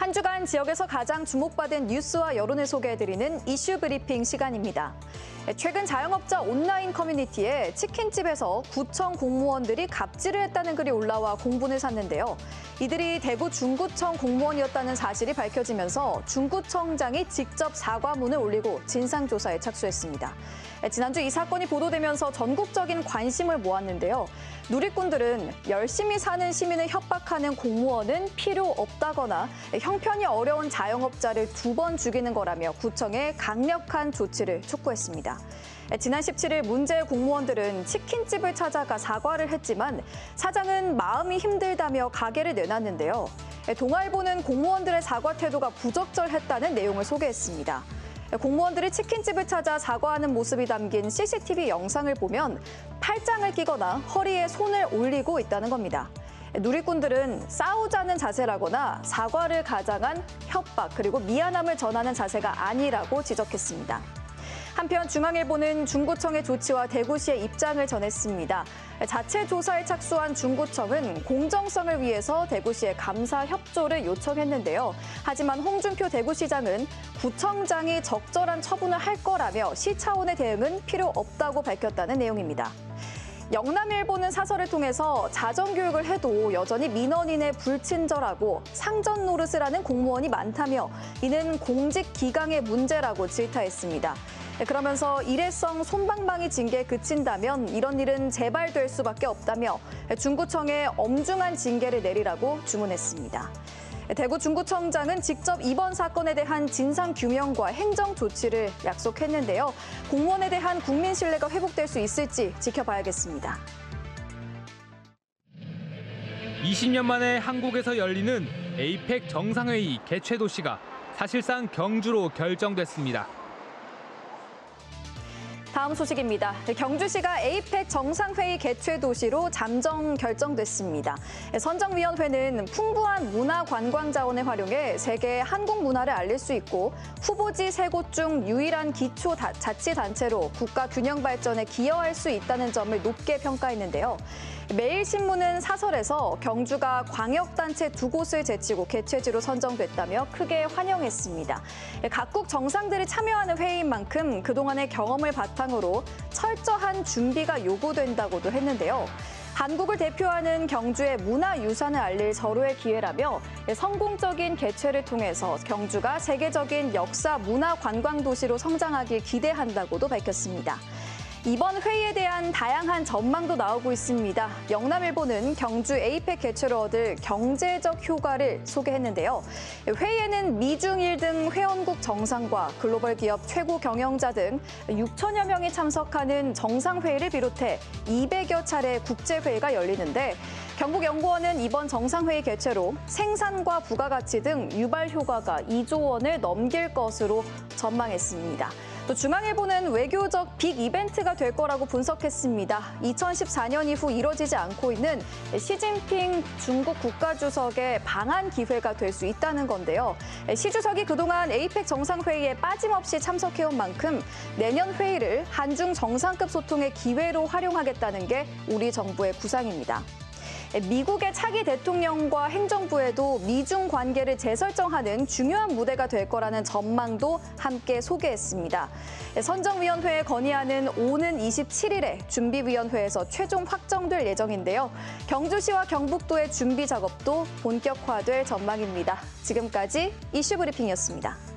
한 주간 지역에서 가장 주목받은 뉴스와 여론을 소개해드리는 이슈 브리핑 시간입니다. 최근 자영업자 온라인 커뮤니티에 치킨집에서 구청 공무원들이 갑질을 했다는 글이 올라와 공분을 샀는데요. 이들이 대구 중구청 공무원이었다는 사실이 밝혀지면서 중구청장이 직접 사과문을 올리고 진상조사에 착수했습니다. 지난주 이 사건이 보도되면서 전국적인 관심을 모았는데요. 누리꾼들은 열심히 사는 시민을 협박하는 공무원은 필요 없다거나 형편이 어려운 자영업자를 2번 죽이는 거라며 구청에 강력한 조치를 촉구했습니다. 지난 17일 문제 공무원들은 치킨집을 찾아가 사과를 했지만 사장은 마음이 힘들다며 가게를 내놨는데요. 동아일보는 공무원들의 사과 태도가 부적절했다는 내용을 소개했습니다. 공무원들이 치킨집을 찾아 사과하는 모습이 담긴 CCTV 영상을 보면 팔짱을 끼거나 허리에 손을 올리고 있다는 겁니다. 누리꾼들은 싸우자는 자세라거나 사과를 가장한 협박 그리고 미안함을 전하는 자세가 아니라고 지적했습니다. 한편 중앙일보는 중구청의 조치와 대구시의 입장을 전했습니다. 자체 조사에 착수한 중구청은 공정성을 위해서 대구시에 감사 협조를 요청했는데요. 하지만 홍준표 대구시장은 구청장이 적절한 처분을 할 거라며 시 차원의 대응은 필요 없다고 밝혔다는 내용입니다. 영남일보는 사설을 통해서 자정교육을 해도 여전히 민원인에 불친절하고 상전 노릇을 하는 공무원이 많다며 이는 공직 기강의 문제라고 질타했습니다. 그러면서 일회성 솜방망이 징계에 그친다면 이런 일은 재발될 수밖에 없다며 중구청에 엄중한 징계를 내리라고 주문했습니다. 대구 중구청장은 직접 이번 사건에 대한 진상규명과 행정 조치를 약속했는데요. 공무원에 대한 국민 신뢰가 회복될 수 있을지 지켜봐야겠습니다. 20년 만에 한국에서 열리는 에이펙 정상회의 개최 도시가 사실상 경주로 결정됐습니다. 다음 소식입니다. 경주시가 에이펙 정상회의 개최 도시로 잠정 결정됐습니다. 선정위원회는 풍부한 문화 관광 자원을 활용해 세계 한국 문화를 알릴 수 있고 후보지 3곳 중 유일한 기초 자치단체로 국가 균형 발전에 기여할 수 있다는 점을 높게 평가했는데요. 매일신문은 사설에서 경주가 광역단체 2곳을 제치고 개최지로 선정됐다며 크게 환영했습니다. 각국 정상들이 참여하는 회의인 만큼 그동안의 경험을 바탕으로 철저한 준비가 요구된다고도 했는데요. 한국을 대표하는 경주의 문화유산을 알릴 절호의 기회라며 성공적인 개최를 통해서 경주가 세계적인 역사 문화 관광 도시로 성장하길 기대한다고도 밝혔습니다. 이번 회의에 대한 다양한 전망도 나오고 있습니다. 영남일보는 경주 에이펙 개최로 얻을 경제적 효과를 소개했는데요. 회의에는 미중일 등 회원국 정상과 글로벌 기업 최고 경영자 등 6천여 명이 참석하는 정상회의를 비롯해 200여 차례 국제회의가 열리는데 경북연구원은 이번 정상회의 개최로 생산과 부가가치 등 유발 효과가 2조 원을 넘길 것으로 전망했습니다. 또 중앙일보는 외교적 빅 이벤트가 될 거라고 분석했습니다. 2014년 이후 이뤄지지 않고 있는 시진핑 중국 국가주석의 방한 기회가 될 수 있다는 건데요. 시 주석이 그동안 에이펙 정상회의에 빠짐없이 참석해온 만큼 내년 회의를 한중 정상급 소통의 기회로 활용하겠다는 게 우리 정부의 구상입니다. 미국의 차기 대통령과 행정부에도 미중 관계를 재설정하는 중요한 무대가 될 거라는 전망도 함께 소개했습니다. 선정위원회에 건의안은 오는 27일에 준비위원회에서 최종 확정될 예정인데요. 경주시와 경북도의 준비 작업도 본격화될 전망입니다. 지금까지 이슈 브리핑이었습니다.